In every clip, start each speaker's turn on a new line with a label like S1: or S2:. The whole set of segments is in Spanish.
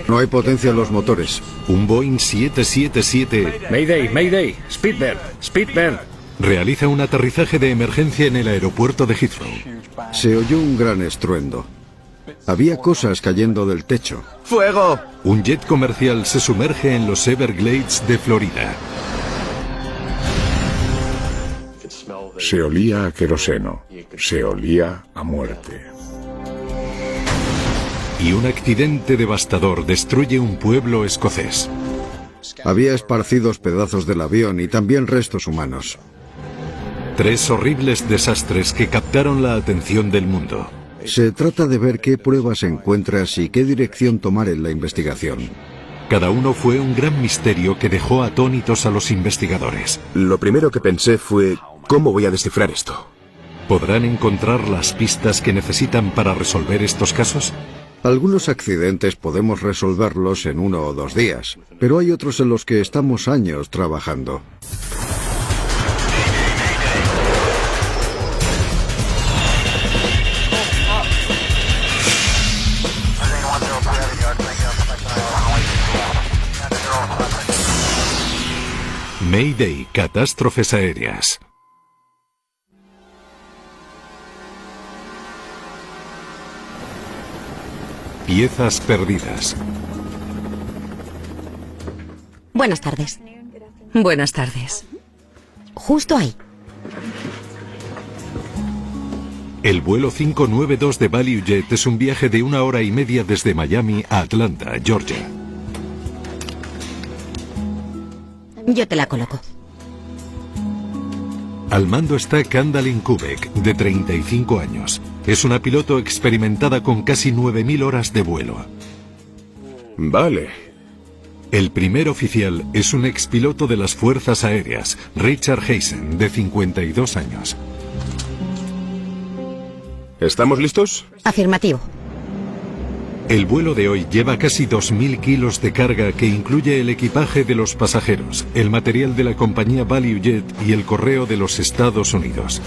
S1: No hay potencia en los motores.
S2: Un Boeing 777
S3: Mayday, Mayday, Speedbird, Speedbird.
S2: realiza un aterrizaje de emergencia en el aeropuerto de Heathrow.
S1: Se oyó un gran estruendo. Había cosas cayendo del techo.
S4: ¡Fuego!
S2: Un jet comercial se sumerge en los Everglades de Florida.
S5: Se olía a queroseno. Se olía a muerte.
S2: Y un accidente devastador destruye un pueblo escocés.
S1: Había esparcidos pedazos del avión y también restos humanos.
S2: 3 horribles desastres que captaron la atención del mundo.
S1: Se trata de ver qué pruebas encuentras y qué dirección tomar en la investigación.
S2: Cada uno fue un gran misterio que dejó atónitos a los investigadores.
S4: Lo primero que pensé fue, ¿cómo voy a descifrar esto?
S2: ¿Podrán encontrar las pistas que necesitan para resolver estos casos?
S1: Algunos accidentes podemos resolverlos en 1 o 2 días, pero hay otros en los que estamos años trabajando.
S2: Mayday, catástrofes aéreas. Piezas perdidas.
S6: Buenas tardes.
S7: Buenas tardes.
S6: Justo ahí.
S2: El vuelo 592 de ValueJet es un viaje de 1 hora y media desde Miami a Atlanta, Georgia.
S6: Yo te la coloco.
S2: Al mando está Kandalin Kubek, de 35 años. Es una piloto experimentada con casi 9.000 horas de vuelo.
S4: Vale.
S2: El primer oficial es un expiloto de las Fuerzas Aéreas, Richard Hazen, de 52 años.
S4: ¿Estamos listos?
S6: Afirmativo.
S2: El vuelo de hoy lleva casi 2.000 kilos de carga que incluye el equipaje de los pasajeros, el material de la compañía ValueJet y el correo de los Estados Unidos.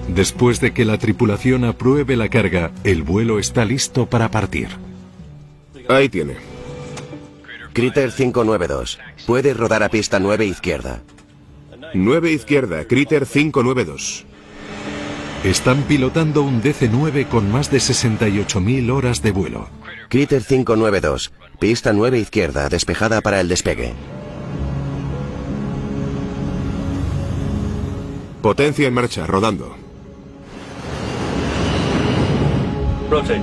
S2: Después de que la tripulación apruebe la carga, el vuelo está listo para partir.
S4: Ahí tiene.
S8: Critter 592. Puede rodar a pista 9 izquierda.
S4: 9 izquierda, Critter 592.
S2: Están pilotando un DC-9 con más de 68.000 horas de vuelo.
S8: Critter 592. Pista 9 izquierda, despejada para el despegue.
S4: Potencia en marcha, rodando.
S3: Rotate.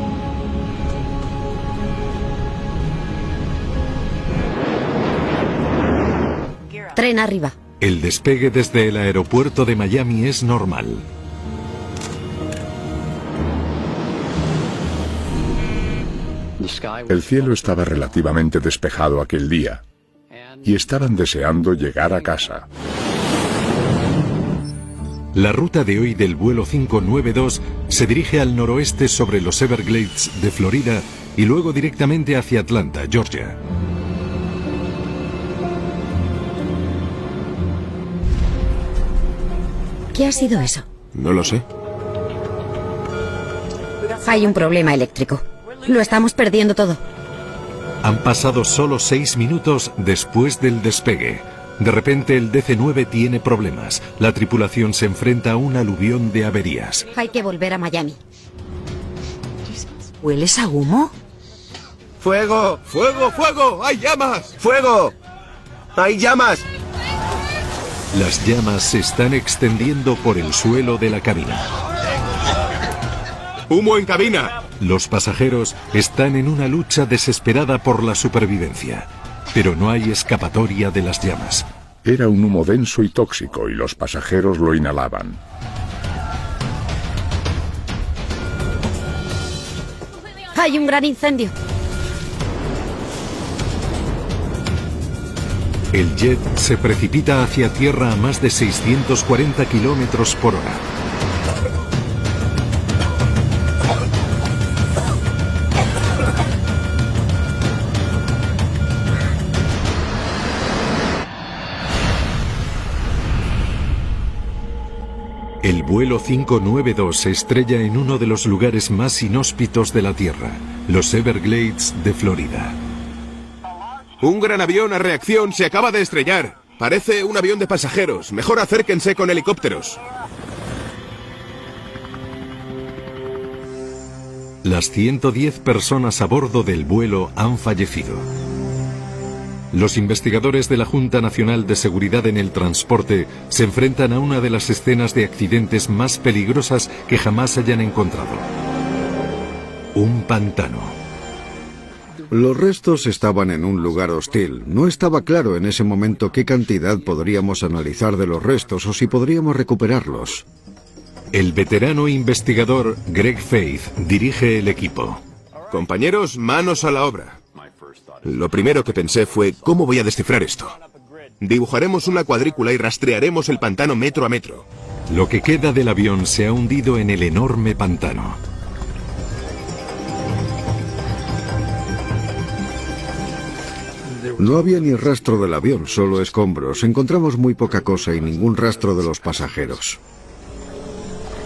S6: Tren arriba.
S2: El despegue desde el aeropuerto de Miami es normal.
S5: El cielo estaba relativamente despejado aquel día y estaban deseando llegar a casa.
S2: La ruta de hoy del vuelo 592 se dirige al noroeste sobre los Everglades de Florida y luego directamente hacia Atlanta, Georgia.
S6: ¿Qué ha sido eso?
S4: No lo sé.
S6: Hay un problema eléctrico. Lo estamos perdiendo todo.
S2: Han pasado solo 6 minutos después del despegue. De repente el DC-9 tiene problemas. La tripulación se enfrenta a un aluvión de averías.
S6: Hay que volver a Miami.
S7: ¿Hueles a humo?
S4: ¡Fuego! ¡Fuego! ¡Fuego! ¡Hay llamas! ¡Fuego! ¡Hay llamas!
S2: Las llamas se están extendiendo por el suelo de la cabina.
S4: ¡Humo en cabina!
S2: Los pasajeros están en una lucha desesperada por la supervivencia, pero no hay escapatoria de las llamas.
S5: Era un humo denso y tóxico y los pasajeros lo inhalaban.
S6: Hay un gran incendio.
S2: El jet se precipita hacia tierra a más de 640 kilómetros por hora. El vuelo 592 se estrella en uno de los lugares más inhóspitos de la Tierra, los Everglades de Florida.
S4: Un gran avión a reacción se acaba de estrellar. Parece un avión de pasajeros. Mejor acérquense con helicópteros.
S2: Las 110 personas a bordo del vuelo han fallecido. Los investigadores de la Junta Nacional de Seguridad en el Transporte se enfrentan a una de las escenas de accidentes más peligrosas que jamás hayan encontrado. Un pantano.
S1: Los restos estaban en un lugar hostil. No estaba claro en ese momento qué cantidad podríamos analizar de los restos o si podríamos recuperarlos.
S2: El veterano investigador Greg Faith dirige el equipo.
S4: Compañeros, manos a la obra. Lo primero que pensé fue, ¿cómo voy a descifrar esto? Dibujaremos una cuadrícula y rastrearemos el pantano metro a metro.
S2: Lo que queda del avión se ha hundido en el enorme pantano.
S1: No había ni rastro del avión, solo escombros. Encontramos muy poca cosa y ningún rastro de los pasajeros.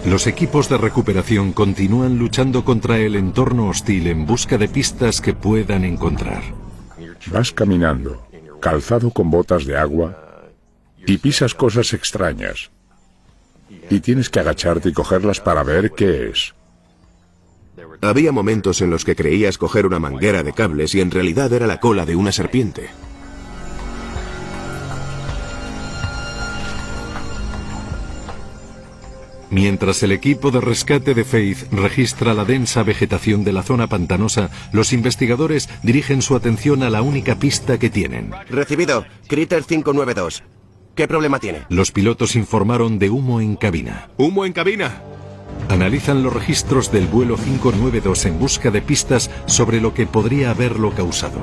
S2: Los equipos de recuperación continúan luchando contra el entorno hostil en busca de pistas que puedan encontrar.
S5: Vas caminando, calzado con botas de agua, y pisas cosas extrañas. Y tienes que agacharte y cogerlas para ver qué es.
S4: Había momentos en los que creías coger una manguera de cables y en realidad era la cola de una serpiente.
S2: Mientras el equipo de rescate de Faith registra la densa vegetación de la zona pantanosa, los investigadores dirigen su atención a la única pista que tienen.
S8: Recibido. Critter 592. ¿Qué problema tiene?
S2: Los pilotos informaron de humo en cabina.
S4: ¡Humo en cabina!
S2: Analizan los registros del vuelo 592 en busca de pistas sobre lo que podría haberlo causado.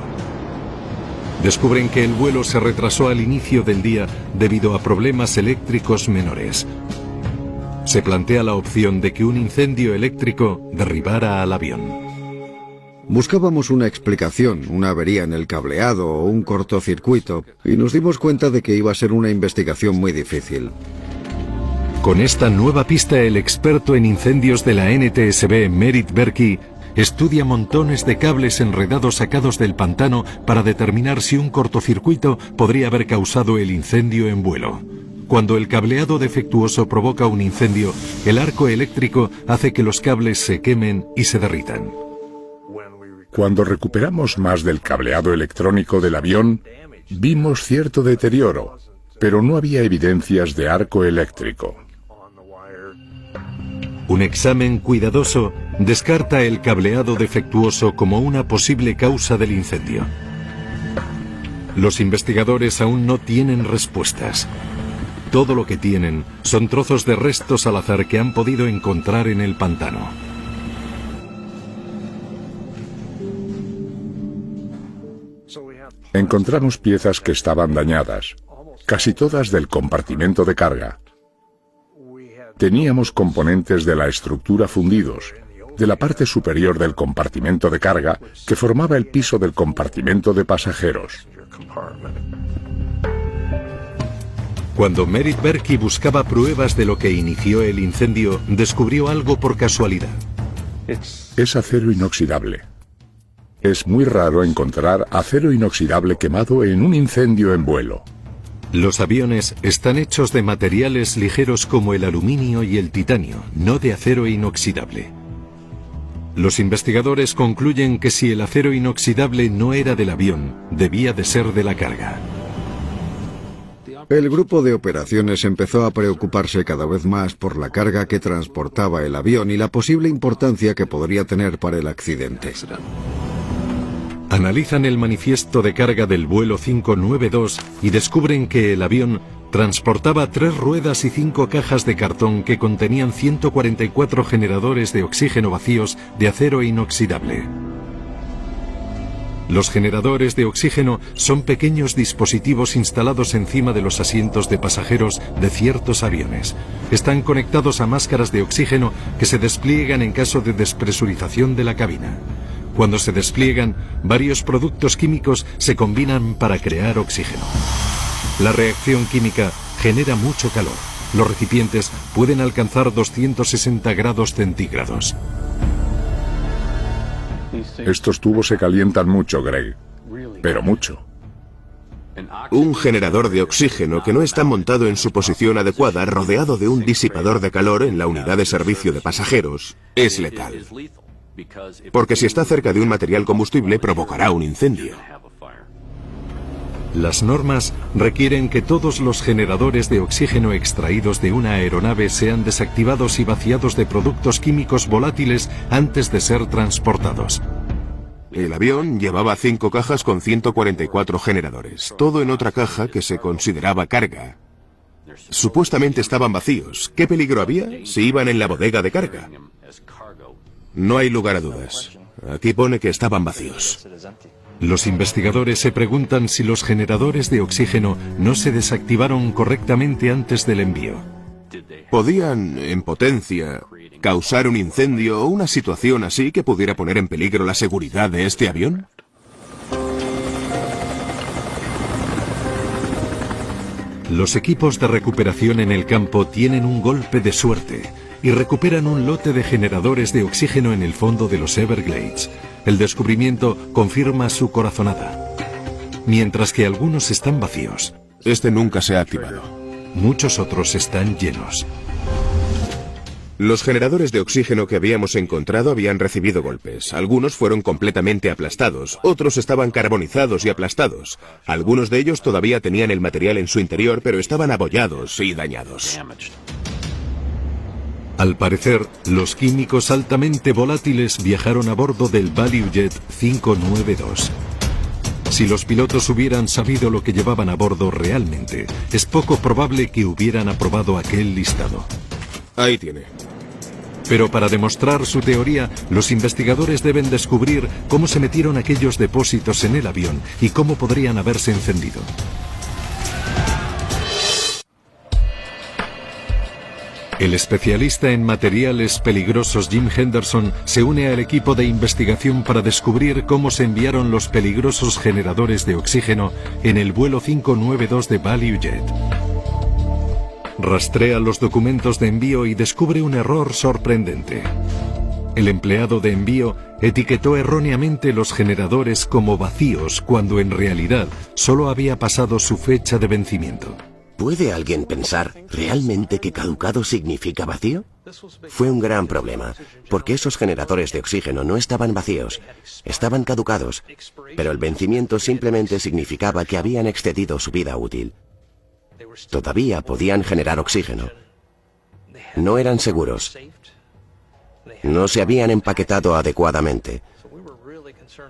S2: Descubren que el vuelo se retrasó al inicio del día debido a problemas eléctricos menores. Se plantea la opción de que un incendio eléctrico derribara al avión.
S1: Buscábamos una explicación, una avería en el cableado o un cortocircuito, y nos dimos cuenta de que iba a ser una investigación muy difícil.
S2: Con esta nueva pista, el experto en incendios de la NTSB, Merit Berkey, estudia montones de cables enredados sacados del pantano para determinar si un cortocircuito podría haber causado el incendio en vuelo. Cuando el cableado defectuoso provoca un incendio, el arco eléctrico hace que los cables se quemen y se derritan.
S5: Cuando recuperamos más del cableado electrónico del avión, vimos cierto deterioro, pero no había evidencias de arco eléctrico.
S2: Un examen cuidadoso descarta el cableado defectuoso como una posible causa del incendio. Los investigadores aún no tienen respuestas. Todo lo que tienen son trozos de restos al azar que han podido encontrar en el pantano.
S5: Encontramos piezas que estaban dañadas, casi todas del compartimento de carga. Teníamos componentes de la estructura fundidos, de la parte superior del compartimento de carga que formaba el piso del compartimento de pasajeros.
S2: Cuando Merit Berkey buscaba pruebas de lo que inició el incendio, descubrió algo por casualidad.
S5: Es acero inoxidable. Es muy raro encontrar acero inoxidable quemado en un incendio en vuelo.
S2: Los aviones están hechos de materiales ligeros como el aluminio y el titanio, no de acero inoxidable. Los investigadores concluyen que si el acero inoxidable no era del avión, debía de ser de la carga.
S1: El grupo de operaciones empezó a preocuparse cada vez más por la carga que transportaba el avión y la posible importancia que podría tener para el accidente.
S2: Analizan el manifiesto de carga del vuelo 592 y descubren que el avión transportaba 3 ruedas y 5 cajas de cartón que contenían 144 generadores de oxígeno vacíos de acero inoxidable. Los generadores de oxígeno son pequeños dispositivos instalados encima de los asientos de pasajeros de ciertos aviones. Están conectados a máscaras de oxígeno que se despliegan en caso de despresurización de la cabina. Cuando se despliegan, varios productos químicos se combinan para crear oxígeno. La reacción química genera mucho calor. Los recipientes pueden alcanzar 260 grados centígrados.
S5: Estos tubos se calientan mucho, Greg. Pero mucho.
S4: Un generador de oxígeno que no está montado en su posición adecuada, rodeado de un disipador de calor en la unidad de servicio de pasajeros, es letal. Porque si está cerca de un material combustible, provocará un incendio.
S2: Las normas requieren que todos los generadores de oxígeno extraídos de una aeronave sean desactivados y vaciados de productos químicos volátiles antes de ser transportados.
S4: El avión llevaba 5 cajas con 144 generadores, todo en otra caja que se consideraba carga. Supuestamente estaban vacíos. ¿Qué peligro había si iban en la bodega de carga? No hay lugar a dudas. Aquí pone que estaban vacíos.
S2: Los investigadores se preguntan si los generadores de oxígeno no se desactivaron correctamente antes del envío.
S4: ¿Podían, en potencia, causar un incendio o una situación así que pudiera poner en peligro la seguridad de este avión?
S2: Los equipos de recuperación en el campo tienen un golpe de suerte y recuperan un lote de generadores de oxígeno en el fondo de los Everglades. El descubrimiento confirma su corazonada. Mientras que algunos están vacíos.
S4: Este nunca se ha activado.
S2: Muchos otros están llenos.
S4: Los generadores de oxígeno que habíamos encontrado habían recibido golpes. Algunos fueron completamente aplastados, otros estaban carbonizados y aplastados. Algunos de ellos todavía tenían el material en su interior, pero estaban abollados y dañados.
S2: Al parecer, los químicos altamente volátiles viajaron a bordo del ValueJet 592. Si los pilotos hubieran sabido lo que llevaban a bordo realmente, es poco probable que hubieran aprobado aquel listado.
S4: Ahí tiene.
S2: Pero para demostrar su teoría, los investigadores deben descubrir cómo se metieron aquellos depósitos en el avión y cómo podrían haberse encendido. El especialista en materiales peligrosos Jim Henderson se une al equipo de investigación para descubrir cómo se enviaron los peligrosos generadores de oxígeno en el vuelo 592 de ValueJet. Rastrea los documentos de envío y descubre un error sorprendente. El empleado de envío etiquetó erróneamente los generadores como vacíos cuando en realidad solo había pasado su fecha de vencimiento.
S8: ¿Puede alguien pensar realmente que caducado significa vacío? Fue un gran problema, porque esos generadores de oxígeno no estaban vacíos, estaban caducados, pero el vencimiento simplemente significaba que habían excedido su vida útil. Todavía podían generar oxígeno. No eran seguros. No se habían empaquetado adecuadamente.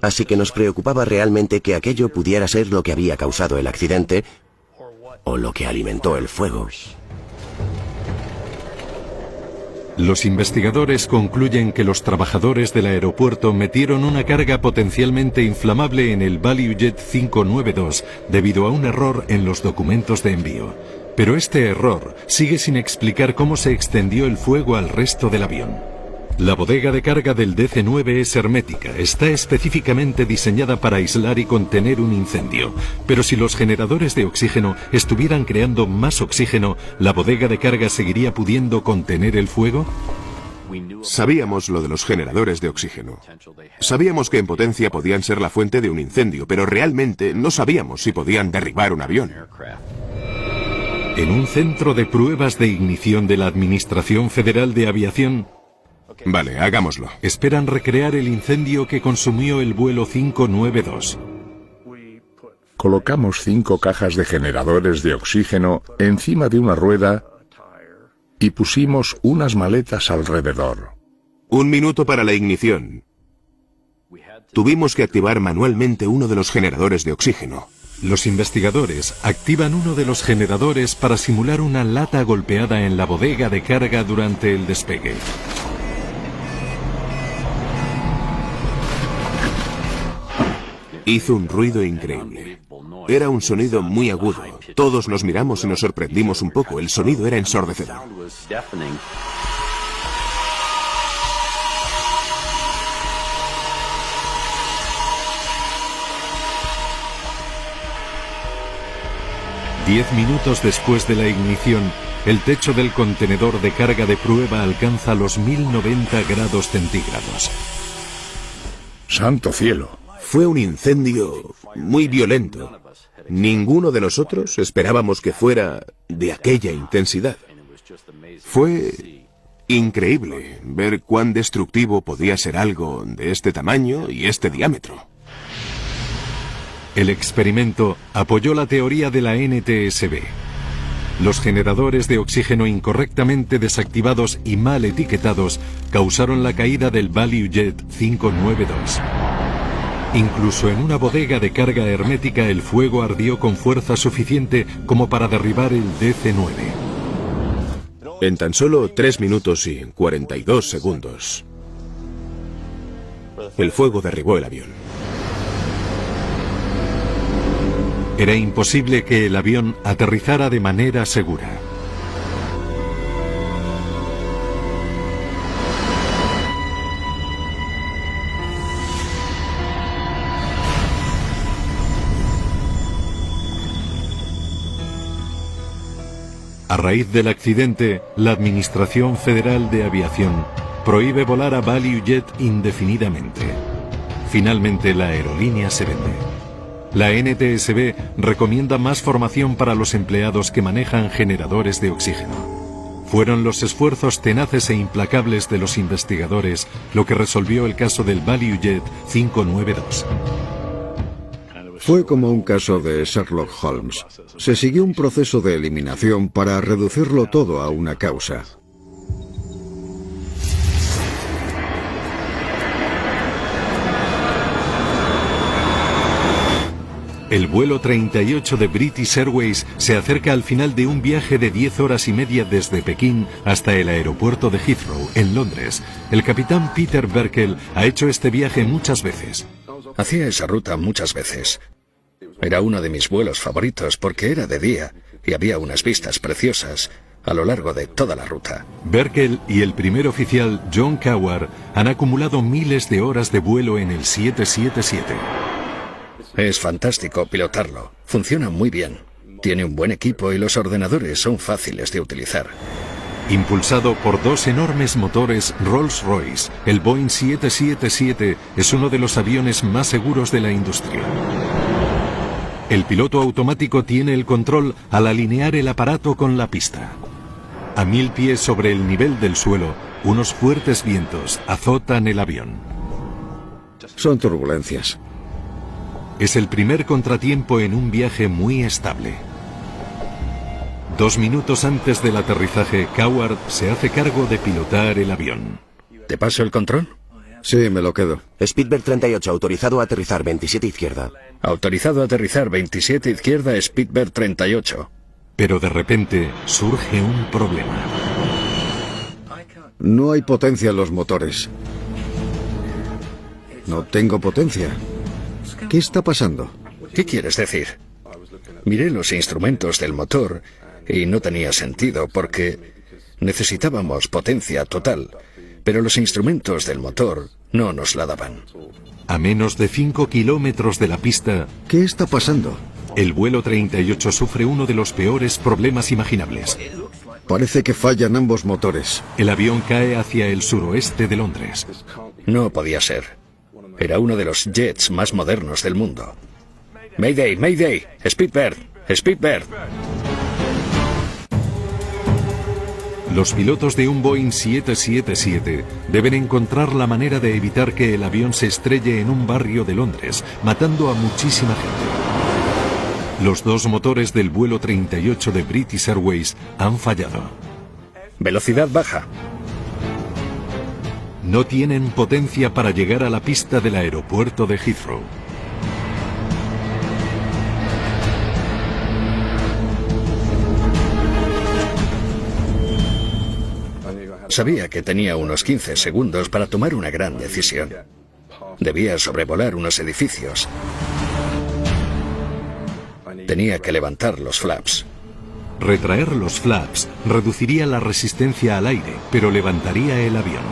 S8: Así que nos preocupaba realmente que aquello pudiera ser lo que había causado el accidente o lo que alimentó el fuego.
S2: Los investigadores concluyen que los trabajadores del aeropuerto metieron una carga potencialmente inflamable en el ValueJet 592 debido a un error en los documentos de envío. Pero este error sigue sin explicar cómo se extendió el fuego al resto del avión. La bodega de carga del DC-9 es hermética, está específicamente diseñada para aislar y contener un incendio. Pero si los generadores de oxígeno estuvieran creando más oxígeno, ¿la bodega de carga seguiría pudiendo contener el fuego?
S4: Sabíamos lo de los generadores de oxígeno. Sabíamos que en potencia podían ser la fuente de un incendio, pero realmente no sabíamos si podían derribar un avión.
S2: En un centro de pruebas de ignición de la Administración Federal de Aviación,
S4: Vale, hagámoslo.
S2: esperan recrear el incendio que consumió el vuelo 592.
S5: Colocamos 5 cajas de generadores de oxígeno encima de una rueda y pusimos unas maletas alrededor.
S4: 1 minuto para la ignición. Tuvimos que activar manualmente uno de los generadores de oxígeno.
S2: Los investigadores activan uno de los generadores para simular una lata golpeada en la bodega de carga durante el despegue.
S4: Hizo un ruido increíble. Era un sonido muy agudo. Todos nos miramos y nos sorprendimos un poco. El sonido era ensordecedor.
S2: Diez minutos después de la ignición, el techo del contenedor de carga de prueba alcanza los 1090 grados centígrados.
S5: ¡Santo cielo!
S4: Fue un incendio muy violento. Ninguno de nosotros esperábamos que fuera de aquella intensidad. Fue increíble ver cuán destructivo podía ser algo de este tamaño y este diámetro.
S2: El experimento apoyó la teoría de la NTSB. Los generadores de oxígeno incorrectamente desactivados y mal etiquetados causaron la caída del ValueJet 592. Incluso en una bodega de carga hermética el fuego ardió con fuerza suficiente como para derribar el DC-9.
S4: En tan solo 3 minutos y 42 segundos, el fuego derribó el avión.
S2: Era imposible que el avión aterrizara de manera segura. A raíz del accidente, la Administración Federal de Aviación prohíbe volar a ValueJet indefinidamente. Finalmente, la aerolínea se vende. La NTSB recomienda más formación para los empleados que manejan generadores de oxígeno. Fueron los esfuerzos tenaces e implacables de los investigadores lo que resolvió el caso del ValueJet 592.
S1: Fue como un caso de Sherlock Holmes. Se siguió un proceso de eliminación para reducirlo todo a una causa.
S2: El vuelo 38 de British Airways se acerca al final de un viaje de 10 horas y media desde Pekín hasta el aeropuerto de Heathrow, en Londres. El capitán Peter Berkel ha hecho este viaje muchas veces.
S9: Hacía esa ruta muchas veces. Era uno de mis vuelos favoritos porque era de día y había unas vistas preciosas a lo largo de toda la ruta.
S2: Berkel y el primer oficial John Coward han acumulado miles de horas de vuelo en el 777.
S9: Es fantástico pilotarlo. Funciona muy bien. Tiene un buen equipo y los ordenadores son fáciles de utilizar.
S2: Impulsado por dos enormes motores Rolls-Royce, el Boeing 777 es uno de los aviones más seguros de la industria. El piloto automático tiene el control al alinear el aparato con la pista. A 1000 pies sobre el nivel del suelo, unos fuertes vientos azotan el avión.
S1: Son turbulencias.
S2: Es el primer contratiempo en un viaje muy estable. 2 minutos antes del aterrizaje, Coward se hace cargo de pilotar el avión.
S9: ¿Te paso el control?
S1: Sí, me lo quedo.
S8: Speedbird 38, autorizado a aterrizar 27 izquierda.
S9: Autorizado a aterrizar 27 izquierda, Speedbird 38.
S2: Pero de repente surge un problema.
S1: No hay potencia en los motores. No tengo potencia. ¿Qué está pasando?
S9: ¿Qué quieres decir? Miré los instrumentos del motor y no tenía sentido porque necesitábamos potencia total, pero los instrumentos del motor no nos la daban.
S2: A menos de 5 kilómetros de la pista,
S1: ¿Qué está pasando?
S2: el vuelo 38 sufre uno de los peores problemas imaginables.
S1: Parece que fallan ambos motores.
S2: El avión cae hacia el suroeste de Londres.
S9: No podía ser. Era uno de los jets más modernos del mundo. Mayday, Mayday, Speedbird, Speedbird.
S2: Los pilotos de un Boeing 777 deben encontrar la manera de evitar que el avión se estrelle en un barrio de Londres, matando a muchísima gente. Los dos motores del vuelo 38 de British Airways han fallado.
S9: Velocidad baja.
S2: No tienen potencia para llegar a la pista del aeropuerto de Heathrow.
S9: Sabía que tenía unos 15 segundos para tomar una gran decisión. Debía sobrevolar unos edificios. Tenía que levantar los flaps.
S2: Retraer los flaps reduciría la resistencia al aire, pero levantaría el avión.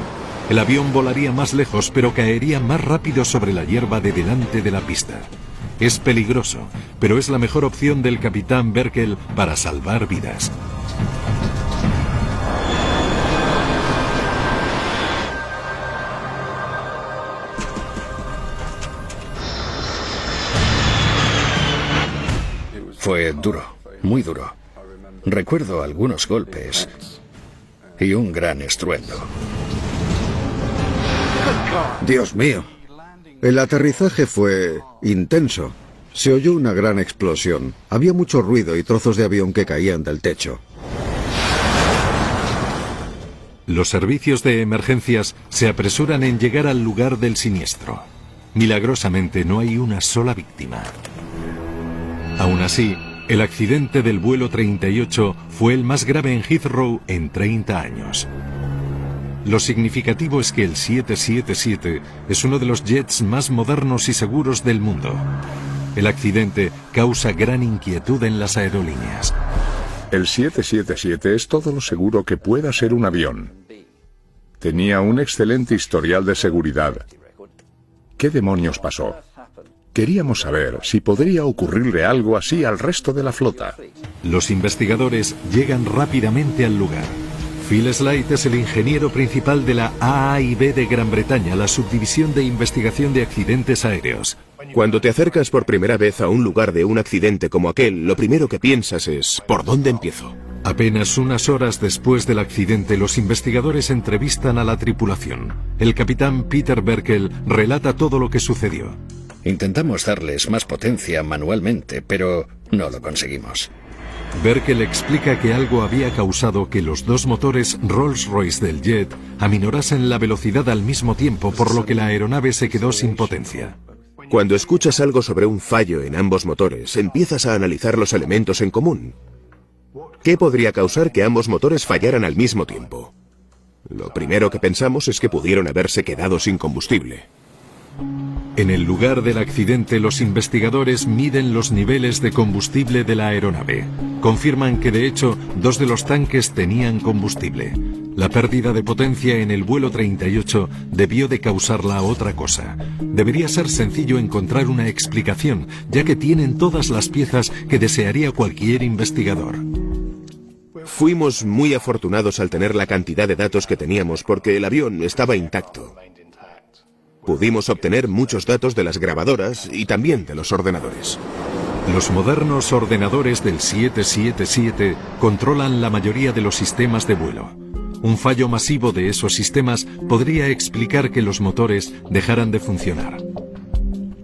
S2: El avión volaría más lejos, pero caería más rápido sobre la hierba de delante de la pista. Es peligroso, pero es la mejor opción del capitán Berkel para salvar vidas.
S9: Fue duro, muy duro. Recuerdo algunos golpes y un gran estruendo.
S1: Dios mío. El aterrizaje fue intenso. Se oyó una gran explosión. Había mucho ruido y trozos de avión que caían del techo.
S2: Los servicios de emergencias se apresuran en llegar al lugar del siniestro. Milagrosamente no hay una sola víctima. Aún así, el accidente del vuelo 38 fue el más grave en Heathrow en 30 años. Lo significativo es que el 777 es uno de los jets más modernos y seguros del mundo. El accidente causa gran inquietud en las aerolíneas.
S5: El 777 es todo lo seguro que pueda ser un avión. Tenía un excelente historial de seguridad. ¿Qué demonios pasó? Queríamos saber si podría ocurrirle algo así al resto de la flota.
S2: Los investigadores llegan rápidamente al lugar. Phil Slight es el ingeniero principal de la AAIB de Gran Bretaña, la subdivisión de investigación de accidentes aéreos.
S4: Cuando te acercas por primera vez a un lugar de un accidente como aquel, lo primero que piensas es, ¿por dónde empiezo?
S2: Apenas unas horas después del accidente, los investigadores entrevistan a la tripulación. El capitán Peter Berkel relata todo lo que sucedió.
S9: Intentamos darles más potencia manualmente, pero no lo conseguimos.
S2: Berkel explica que algo había causado que los dos motores Rolls-Royce del jet aminorasen la velocidad al mismo tiempo, por lo que la aeronave se quedó sin potencia.
S4: Cuando escuchas algo sobre un fallo en ambos motores, empiezas a analizar los elementos en común. ¿Qué podría causar que ambos motores fallaran al mismo tiempo? Lo primero que pensamos es que pudieron haberse quedado sin combustible.
S2: En el lugar del accidente, los investigadores miden los niveles de combustible de la aeronave. Confirman que de hecho, dos de los tanques tenían combustible. La pérdida de potencia en el vuelo 38 debió de causarla otra cosa. Debería ser sencillo encontrar una explicación, ya que tienen todas las piezas que desearía cualquier investigador.
S4: Fuimos muy afortunados al tener la cantidad de datos que teníamos porque el avión estaba intacto. Pudimos obtener muchos datos de las grabadoras y también de los ordenadores.
S2: Los modernos ordenadores del 777 controlan la mayoría de los sistemas de vuelo. Un fallo masivo de esos sistemas podría explicar que los motores dejaran de funcionar.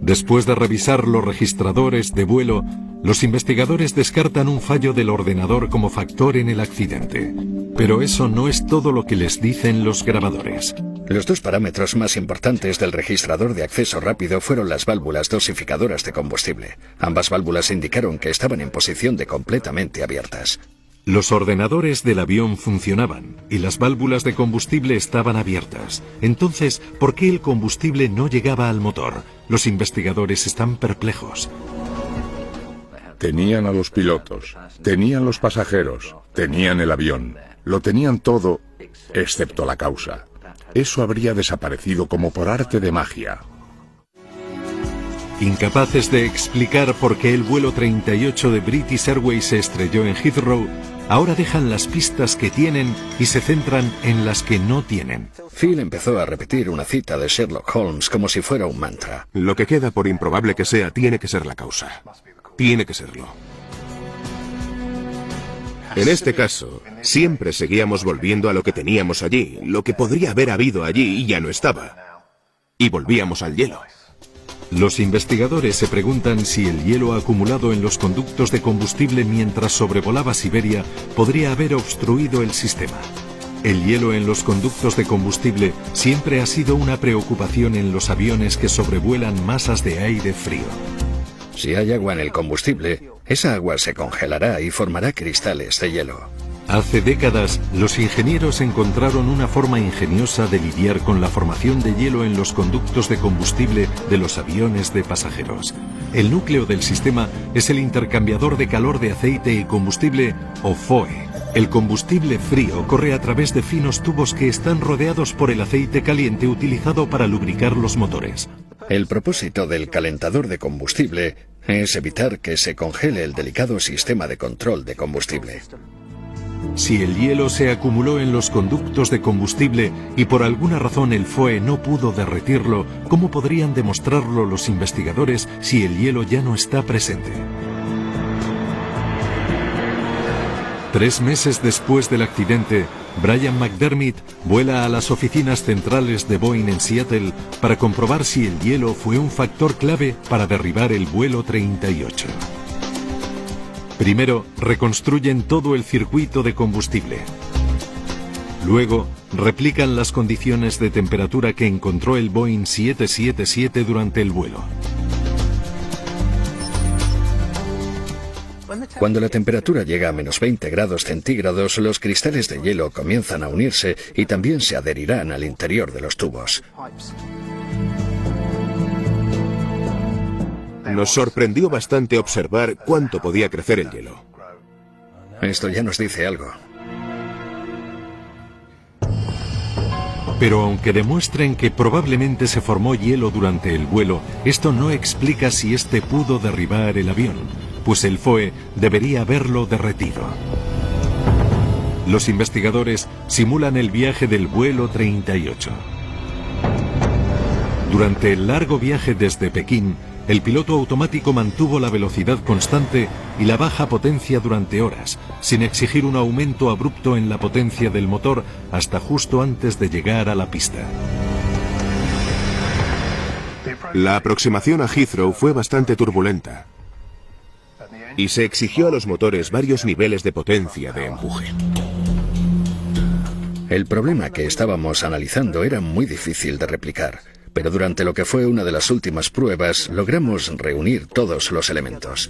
S2: Después de revisar los registradores de vuelo, los investigadores descartan un fallo del ordenador como factor en el accidente. Pero eso no es todo lo que les dicen los grabadores.
S9: Los dos parámetros más importantes del registrador de acceso rápido fueron las válvulas dosificadoras de combustible. Ambas válvulas indicaron que estaban en posición de completamente abiertas.
S2: Los ordenadores del avión funcionaban y las válvulas de combustible estaban abiertas. Entonces, ¿por qué el combustible no llegaba al motor? Los investigadores están perplejos.
S5: Tenían a los pilotos, tenían los pasajeros, tenían el avión. Lo tenían todo, excepto la causa. Eso habría desaparecido como por arte de magia.
S2: Incapaces de explicar por qué el vuelo 38 de British Airways se estrelló en Heathrow, ahora dejan las pistas que tienen y se centran en las que no tienen.
S9: Phil empezó a repetir una cita de Sherlock Holmes como si fuera un mantra.
S4: Lo que queda, por improbable que sea, tiene que ser la causa. Tiene que serlo. En este caso, siempre seguíamos volviendo a lo que teníamos allí, lo que podría haber habido allí y ya no estaba. Y volvíamos al hielo.
S2: Los investigadores se preguntan si el hielo acumulado en los conductos de combustible mientras sobrevolaba Siberia podría haber obstruido el sistema. El hielo en los conductos de combustible siempre ha sido una preocupación en los aviones que sobrevuelan masas de aire frío.
S9: Si hay agua en el combustible, esa agua se congelará y formará cristales de hielo.
S2: Hace décadas, los ingenieros encontraron una forma ingeniosa de lidiar con la formación de hielo en los conductos de combustible de los aviones de pasajeros. El núcleo del sistema es el intercambiador de calor de aceite y combustible, o FOE. El combustible frío corre a través de finos tubos que están rodeados por el aceite caliente utilizado para lubricar los motores.
S9: El propósito del calentador de combustible es evitar que se congele el delicado sistema de control de combustible.
S2: Si el hielo se acumuló en los conductos de combustible y por alguna razón el FOE no pudo derretirlo, ¿cómo podrían demostrarlo los investigadores si el hielo ya no está presente? 3 meses después del accidente, Brian McDermott vuela a las oficinas centrales de Boeing en Seattle para comprobar si el hielo fue un factor clave para derribar el vuelo 38. Primero, reconstruyen todo el circuito de combustible. Luego, replican las condiciones de temperatura que encontró el Boeing 777 durante el vuelo.
S9: Cuando la temperatura llega a menos 20 grados centígrados, los cristales de hielo comienzan a unirse y también se adherirán al interior de los tubos.
S4: Nos sorprendió bastante observar cuánto podía crecer el hielo.
S9: Esto ya nos dice algo.
S2: Pero aunque demuestren que probablemente se formó hielo durante el vuelo, esto no explica si este pudo derribar el avión, pues el FOE debería haberlo derretido. Los investigadores simulan el viaje del vuelo 38. Durante el largo viaje desde Pekín, el piloto automático mantuvo la velocidad constante y la baja potencia durante horas, sin exigir un aumento abrupto en la potencia del motor hasta justo antes de llegar a la pista.
S4: La aproximación a Heathrow fue bastante turbulenta y se exigió a los motores varios niveles de potencia de empuje.
S9: El problema que estábamos analizando era muy difícil de replicar, pero durante lo que fue una de las últimas pruebas logramos reunir todos los elementos.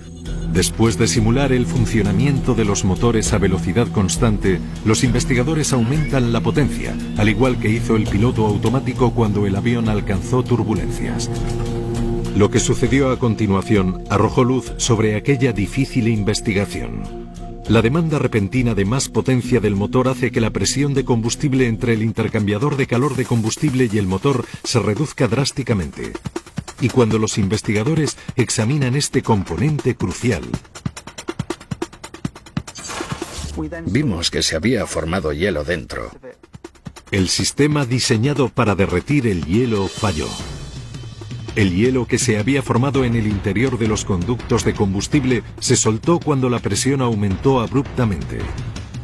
S2: Después de simular el funcionamiento de los motores a velocidad constante, los investigadores aumentan la potencia, al igual que hizo el piloto automático cuando el avión alcanzó turbulencias. Lo que sucedió a continuación arrojó luz sobre aquella difícil investigación. La demanda repentina de más potencia del motor hace que la presión de combustible entre el intercambiador de calor de combustible y el motor se reduzca drásticamente. Y cuando los investigadores examinan este componente crucial,
S9: vimos que se había formado hielo dentro.
S2: El sistema diseñado para derretir el hielo falló. El hielo que se había formado en el interior de los conductos de combustible se soltó cuando la presión aumentó abruptamente.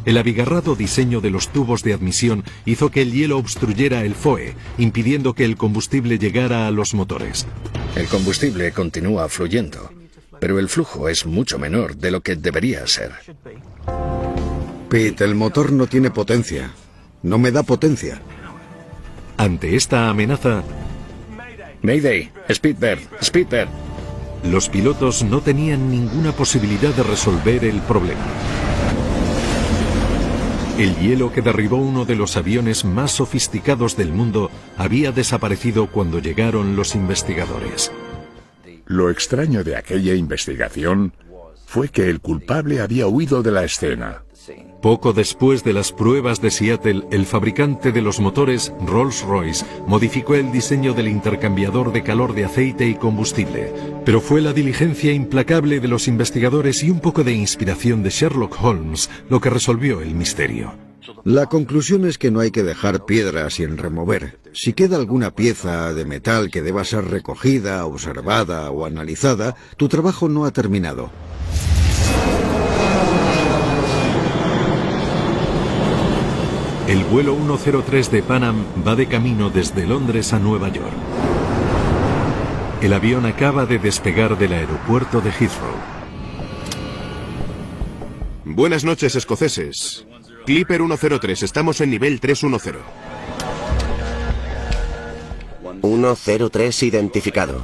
S2: El abigarrado diseño de los tubos de admisión hizo que el hielo obstruyera el FOE, impidiendo que el combustible llegara a los motores.
S9: El combustible continúa fluyendo, pero el flujo es mucho menor de lo que debería ser.
S1: Pete, el motor no tiene potencia. No me da potencia.
S2: Ante esta amenaza,
S9: Mayday, Speedbird, Speedbird.
S2: Los pilotos no tenían ninguna posibilidad de resolver el problema. El hielo que derribó uno de los aviones más sofisticados del mundo había desaparecido cuando llegaron los investigadores.
S5: Lo extraño de aquella investigación fue que el culpable había huido de la escena.
S2: Poco después de las pruebas de Seattle, el fabricante de los motores, Rolls-Royce, modificó el diseño del intercambiador de calor de aceite y combustible. Pero fue la diligencia implacable de los investigadores y un poco de inspiración de Sherlock Holmes lo que resolvió el misterio.
S1: La conclusión es que no hay que dejar piedras sin remover. Si queda alguna pieza de metal que deba ser recogida, observada o analizada, tu trabajo no ha terminado.
S2: El vuelo 103 de Pan Am va de camino desde Londres a Nueva York. El avión acaba de despegar del aeropuerto de Heathrow.
S4: Buenas noches, escoceses. Clipper 103, estamos en nivel 310.
S8: 103 identificado.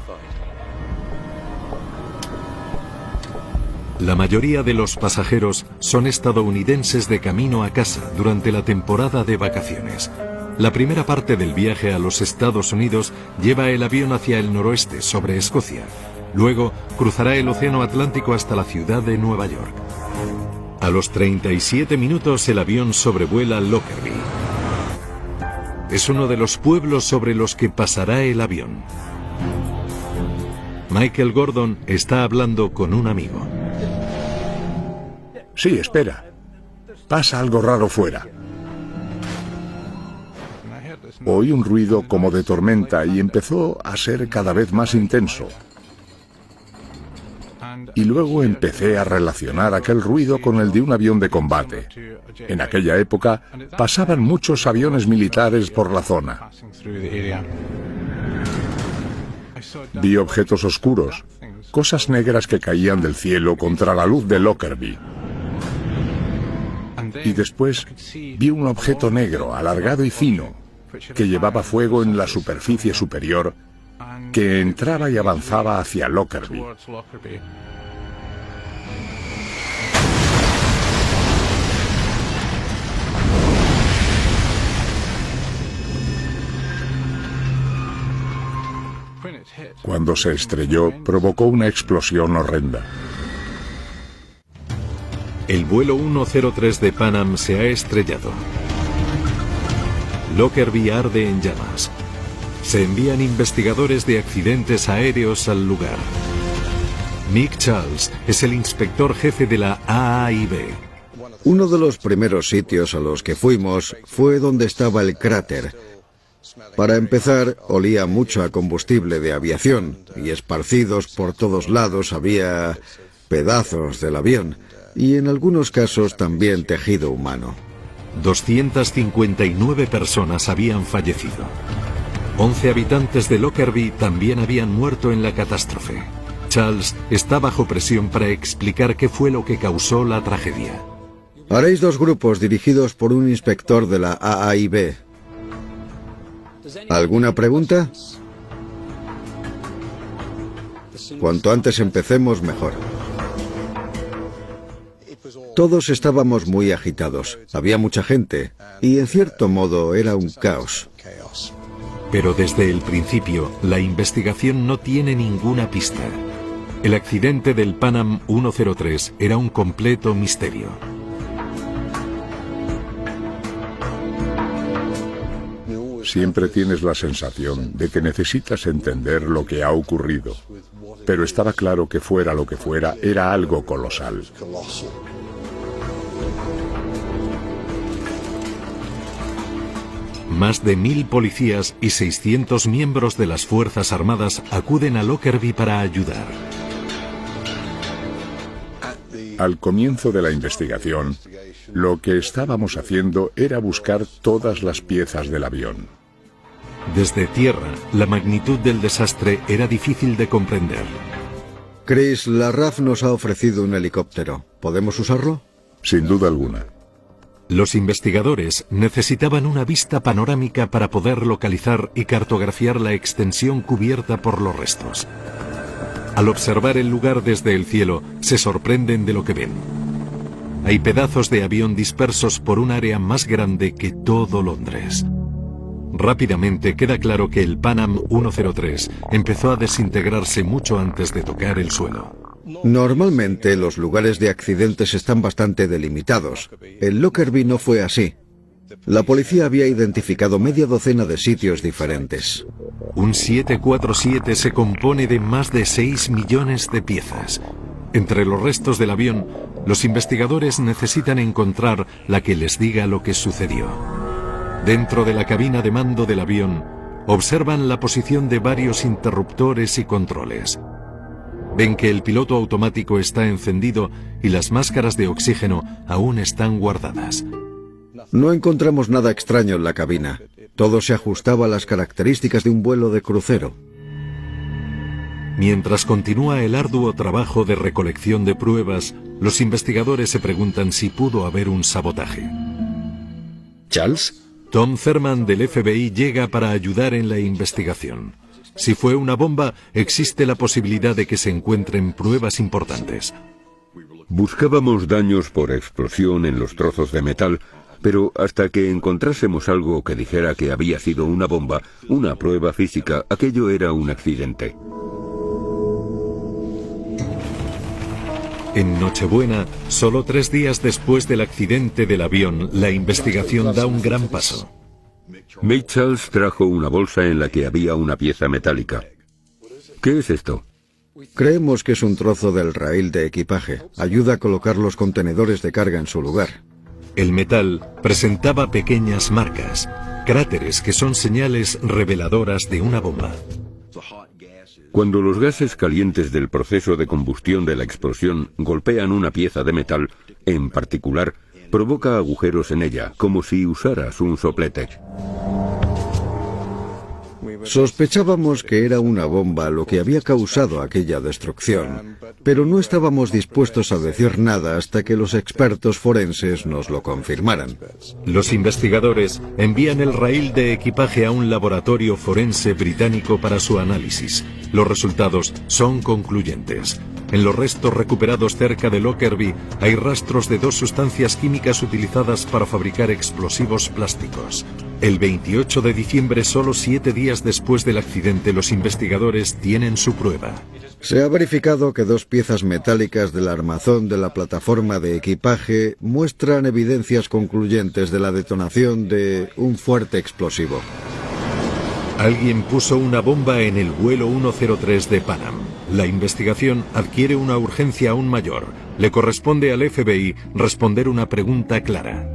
S2: La mayoría de los pasajeros son estadounidenses de camino a casa durante la temporada de vacaciones. La primera parte del viaje a los Estados Unidos lleva el avión hacia el noroeste, sobre Escocia. Luego cruzará el Océano Atlántico hasta la ciudad de Nueva York. A los 37 minutos el avión sobrevuela Lockerbie. Es uno de los pueblos sobre los que pasará el avión. Michael Gordon está hablando con un amigo.
S5: Sí, espera. Pasa algo raro fuera. Oí un ruido como de tormenta y empezó a ser cada vez más intenso. Y luego empecé a relacionar aquel ruido con el de un avión de combate. En aquella época pasaban muchos aviones militares por la zona. Vi objetos oscuros, cosas negras que caían del cielo contra la luz de Lockerbie. Y después vi un objeto negro, alargado y fino, que llevaba fuego en la superficie superior, que entraba y avanzaba hacia Lockerbie. Cuando se estrelló, provocó una explosión horrenda.
S2: El vuelo 103 de Pan Am se ha estrellado. Lockerbie arde en llamas. Se envían investigadores de accidentes aéreos al lugar. Mick Charles es el inspector jefe de la AAIB.
S1: Uno de los primeros sitios a los que fuimos fue donde estaba el cráter. Para empezar, olía mucho a combustible de aviación y esparcidos por todos lados había pedazos del avión y en algunos casos también tejido humano.
S2: 259 personas habían fallecido. 11 habitantes de Lockerbie también habían muerto en la catástrofe. Charles está bajo presión para explicar qué fue lo que causó la tragedia.
S1: Haréis dos grupos dirigidos por un inspector de la AAIB. ¿Alguna pregunta? Cuanto antes empecemos, mejor. Todos estábamos muy agitados. Había mucha gente y, en cierto modo, era un caos.
S2: Pero desde el principio, la investigación no tiene ninguna pista. El accidente del Pan Am 103 era un completo misterio.
S5: Siempre tienes la sensación de que necesitas entender lo que ha ocurrido. Pero estaba claro que fuera lo que fuera, era algo colosal.
S2: Más de 1000 policías y 600 miembros de las Fuerzas Armadas acuden a Lockerbie para ayudar.
S5: Al comienzo de la investigación, lo que estábamos haciendo era buscar todas las piezas del avión.
S2: Desde tierra, la magnitud del desastre era difícil de comprender.
S1: Chris, la RAF nos ha ofrecido un helicóptero. ¿Podemos usarlo?
S5: Sin duda alguna.
S2: Los investigadores necesitaban una vista panorámica para poder localizar y cartografiar la extensión cubierta por los restos. Al observar el lugar desde el cielo, se sorprenden de lo que ven. Hay pedazos de avión dispersos por un área más grande que todo Londres. Rápidamente queda claro que el Pan Am 103 empezó a desintegrarse mucho antes de tocar el suelo.
S1: Normalmente los lugares de accidentes están bastante delimitados. En Lockerbie no fue así. La policía había identificado media docena de sitios diferentes.
S2: Un 747 se compone de más de 6 millones de piezas. Entre los restos del avión, los investigadores necesitan encontrar la que les diga lo que sucedió. Dentro de la cabina de mando del avión, observan la posición de varios interruptores y controles. Ven que el piloto automático está encendido y las máscaras de oxígeno aún están guardadas.
S1: No encontramos nada extraño en la cabina. Todo se ajustaba a las características de un vuelo de crucero.
S2: Mientras continúa el arduo trabajo de recolección de pruebas, los investigadores se preguntan si pudo haber un sabotaje.
S9: ¿Charles?
S2: Tom Thurman del FBI llega para ayudar en la investigación. Si fue una bomba, existe la posibilidad de que se encuentren pruebas importantes.
S10: Buscábamos daños por explosión en los trozos de metal, pero hasta que encontrásemos algo que dijera que había sido una bomba, una prueba física, aquello era un accidente.
S2: En Nochebuena, solo 3 días después del accidente del avión, la investigación da un gran paso.
S10: Mick Charles trajo una bolsa en la que había una pieza metálica. ¿Qué es esto?
S1: Creemos que es un trozo del raíl de equipaje. Ayuda a colocar los contenedores de carga en su lugar.
S2: El metal presentaba pequeñas marcas, cráteres que son señales reveladoras de una bomba.
S10: Cuando los gases calientes del proceso de combustión de la explosión golpean una pieza de metal, en particular, provoca agujeros en ella, como si usaras un soplete.
S1: Sospechábamos que era una bomba lo que había causado aquella destrucción, pero no estábamos dispuestos a decir nada hasta que los expertos forenses nos lo confirmaran.
S2: Los investigadores envían el raíl de equipaje a un laboratorio forense británico para su análisis. Los resultados son concluyentes. En los restos recuperados cerca de Lockerbie hay rastros de 2 sustancias químicas utilizadas para fabricar explosivos plásticos. El 28 de diciembre, solo 7 días después del accidente, los investigadores tienen su prueba.
S1: Se ha verificado que 2 piezas metálicas del armazón de la plataforma de equipaje muestran evidencias concluyentes de la detonación de un fuerte explosivo.
S2: Alguien puso una bomba en el vuelo 103 de Pan Am. La investigación adquiere una urgencia aún mayor. Le corresponde al FBI responder una pregunta clara.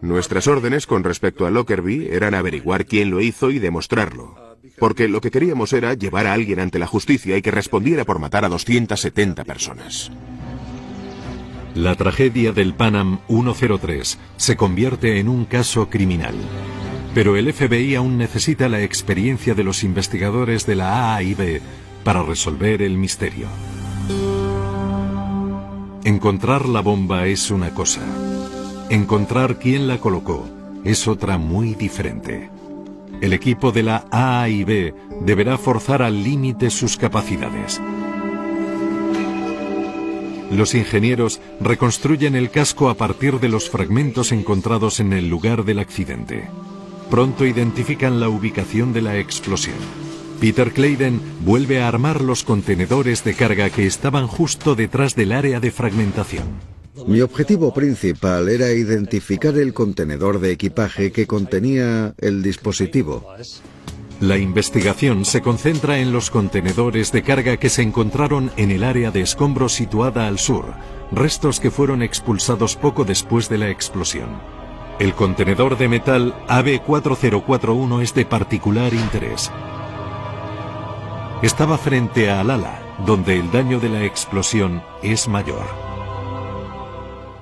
S4: Nuestras órdenes con respecto a Lockerbie eran averiguar quién lo hizo y demostrarlo. Porque lo que queríamos era llevar a alguien ante la justicia y que respondiera por matar a 270 personas.
S2: La tragedia del Pan Am 103 se convierte en un caso criminal. Pero el FBI aún necesita la experiencia de los investigadores de la AIB para resolver el misterio. Encontrar la bomba es una cosa. Encontrar quién la colocó es otra muy diferente. El equipo de la AIB deberá forzar al límite sus capacidades. Los ingenieros reconstruyen el casco a partir de los fragmentos encontrados en el lugar del accidente. Pronto identifican la ubicación de la explosión. Peter Claydon vuelve a armar los contenedores de carga que estaban justo detrás del área de fragmentación.
S1: Mi objetivo principal era identificar el contenedor de equipaje que contenía el dispositivo.
S2: La investigación se concentra en los contenedores de carga que se encontraron en el área de escombros situada al sur, restos que fueron expulsados poco después de la explosión. El contenedor de metal AB4041 es de particular interés. Estaba frente al ala, donde el daño de la explosión es mayor.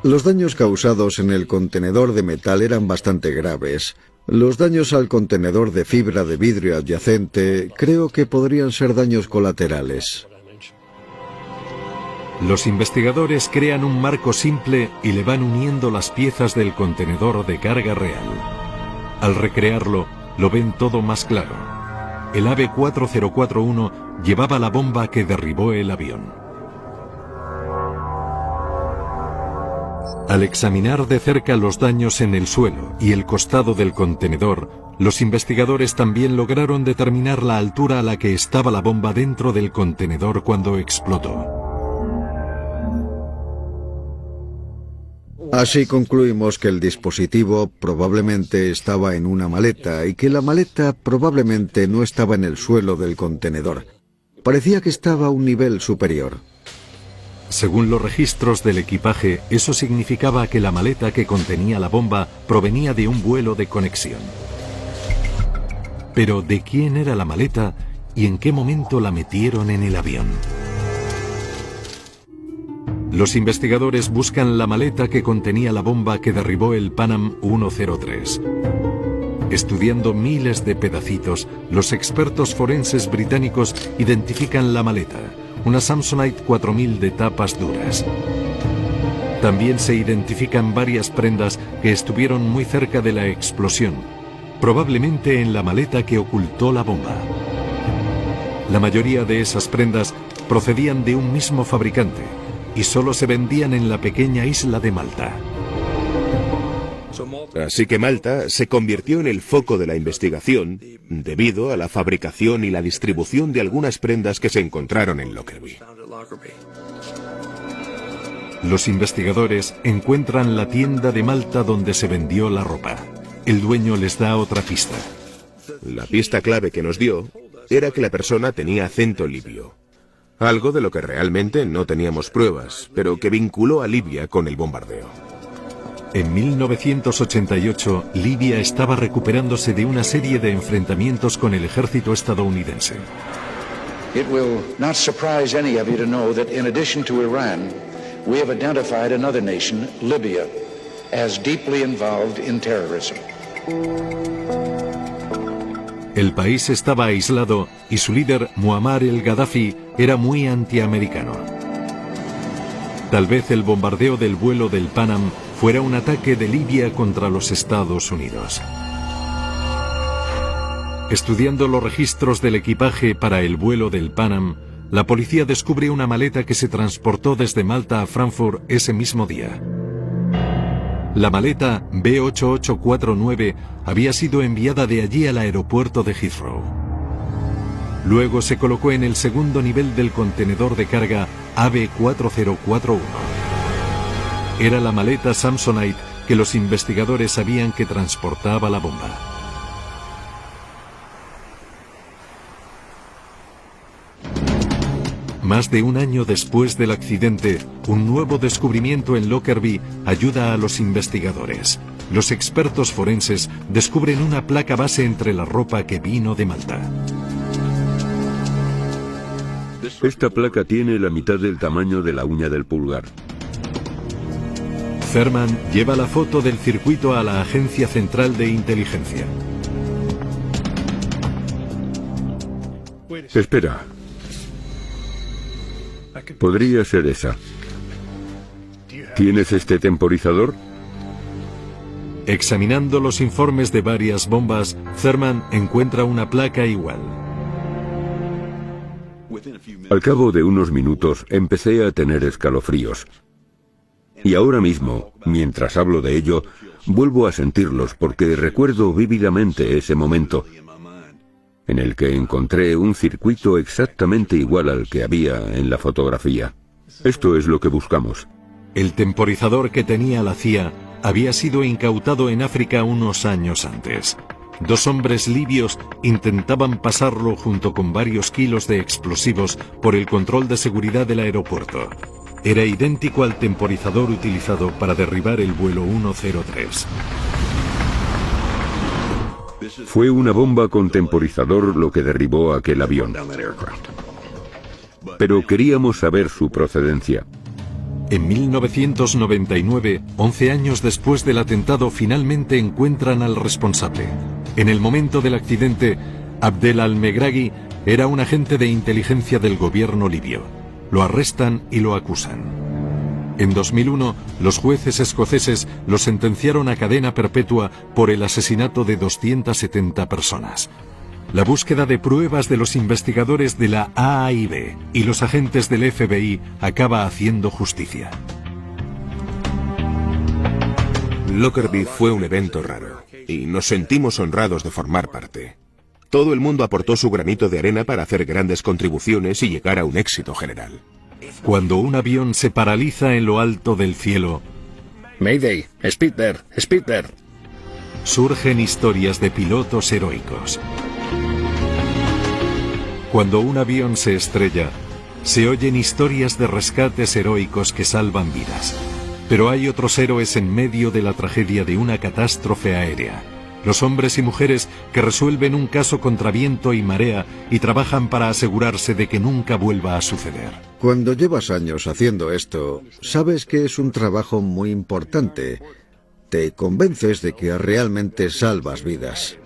S1: Los daños causados en el contenedor de metal eran bastante graves. Los daños al contenedor de fibra de vidrio adyacente creo que podrían ser daños colaterales.
S2: Los investigadores crean un marco simple y le van uniendo las piezas del contenedor de carga real. Al recrearlo, lo ven todo más claro. El AB4041 llevaba la bomba que derribó el avión. Al examinar de cerca los daños en el suelo y el costado del contenedor, los investigadores también lograron determinar la altura a la que estaba la bomba dentro del contenedor cuando explotó.
S1: Así concluimos que el dispositivo probablemente estaba en una maleta y que la maleta probablemente no estaba en el suelo del contenedor. Parecía que estaba a un nivel superior.
S2: Según los registros del equipaje, eso significaba que la maleta que contenía la bomba provenía de un vuelo de conexión. Pero ¿de quién era la maleta y en qué momento la metieron en el avión? Los investigadores buscan la maleta que contenía la bomba que derribó el Pan Am 103. Estudiando miles de pedacitos, los expertos forenses británicos identifican la maleta, una Samsonite 4000 de tapas duras. También se identifican varias prendas que estuvieron muy cerca de la explosión, probablemente en la maleta que ocultó la bomba. La mayoría de esas prendas procedían de un mismo fabricante y solo se vendían en la pequeña isla de Malta.
S4: Así que Malta se convirtió en el foco de la investigación debido a la fabricación y la distribución de algunas prendas que se encontraron en Lockerbie.
S2: Los investigadores encuentran la tienda de Malta donde se vendió la ropa. El dueño les da otra pista.
S4: La pista clave que nos dio era que la persona tenía acento libio. Algo de lo que realmente no teníamos pruebas, pero que vinculó a Libia con el bombardeo.
S2: En 1988, Libia estaba recuperándose de una serie de enfrentamientos con el ejército estadounidense.
S11: It will not surprise any of you to know that in addition to Iran, we have identified another nation, Libya, as deeply involved in terrorism.
S2: El país estaba aislado y su líder, Muammar el-Gaddafi, era muy antiamericano. Tal vez el bombardeo del vuelo del Pan Am fuera un ataque de Libia contra los Estados Unidos. Estudiando los registros del equipaje para el vuelo del Pan Am, la policía descubre una maleta que se transportó desde Malta a Frankfurt ese mismo día. La maleta B8849 había sido enviada de allí al aeropuerto de Heathrow. Luego se colocó en el segundo nivel del contenedor de carga AB4041. Era la maleta Samsonite que los investigadores sabían que transportaba la bomba. Más de un año después del accidente, un nuevo descubrimiento en Lockerbie ayuda a los investigadores. Los expertos forenses descubren una placa base entre la ropa que vino de Malta.
S10: Esta placa tiene la mitad del tamaño de la uña del pulgar.
S2: Thurman lleva la foto del circuito a la Agencia Central de Inteligencia.
S10: Espera. Podría ser esa. ¿Tienes este temporizador?
S2: Examinando los informes de varias bombas, Thurman encuentra una placa igual.
S10: Al cabo de unos minutos empecé a tener escalofríos. Y ahora mismo, mientras hablo de ello, vuelvo a sentirlos porque recuerdo vívidamente ese momento en el que encontré un circuito exactamente igual al que había en la fotografía. Esto es lo que buscamos.
S2: El temporizador que tenía la CIA había sido incautado en África unos años antes. 2 hombres libios intentaban pasarlo junto con varios kilos de explosivos por el control de seguridad del aeropuerto. Era idéntico al temporizador utilizado para derribar el vuelo 103.
S10: Fue una bomba con temporizador lo que derribó aquel avión. Pero queríamos saber su procedencia.
S2: En 1999, 11 años después del atentado, finalmente encuentran al responsable. En el momento del accidente, Abdel al-Megraghi era un agente de inteligencia del gobierno libio. Lo arrestan y lo acusan. En 2001, los jueces escoceses lo sentenciaron a cadena perpetua por el asesinato de 270 personas. La búsqueda de pruebas de los investigadores de la AIB y los agentes del FBI acaba haciendo justicia.
S4: Lockerbie fue un evento raro, y nos sentimos honrados de formar parte. Todo el mundo aportó su granito de arena para hacer grandes contribuciones y llegar a un éxito general.
S2: Cuando un avión se paraliza en lo alto del cielo,
S3: Mayday, Spitbird, Spitbird.
S2: Surgen historias de pilotos heroicos. Cuando un avión se estrella, se oyen historias de rescates heroicos que salvan vidas. Pero hay otros héroes en medio de la tragedia de una catástrofe aérea. Los hombres y mujeres que resuelven un caso contra viento y marea y trabajan para asegurarse de que nunca vuelva a suceder.
S1: Cuando llevas años haciendo esto, sabes que es un trabajo muy importante. Te convences de que realmente salvas vidas.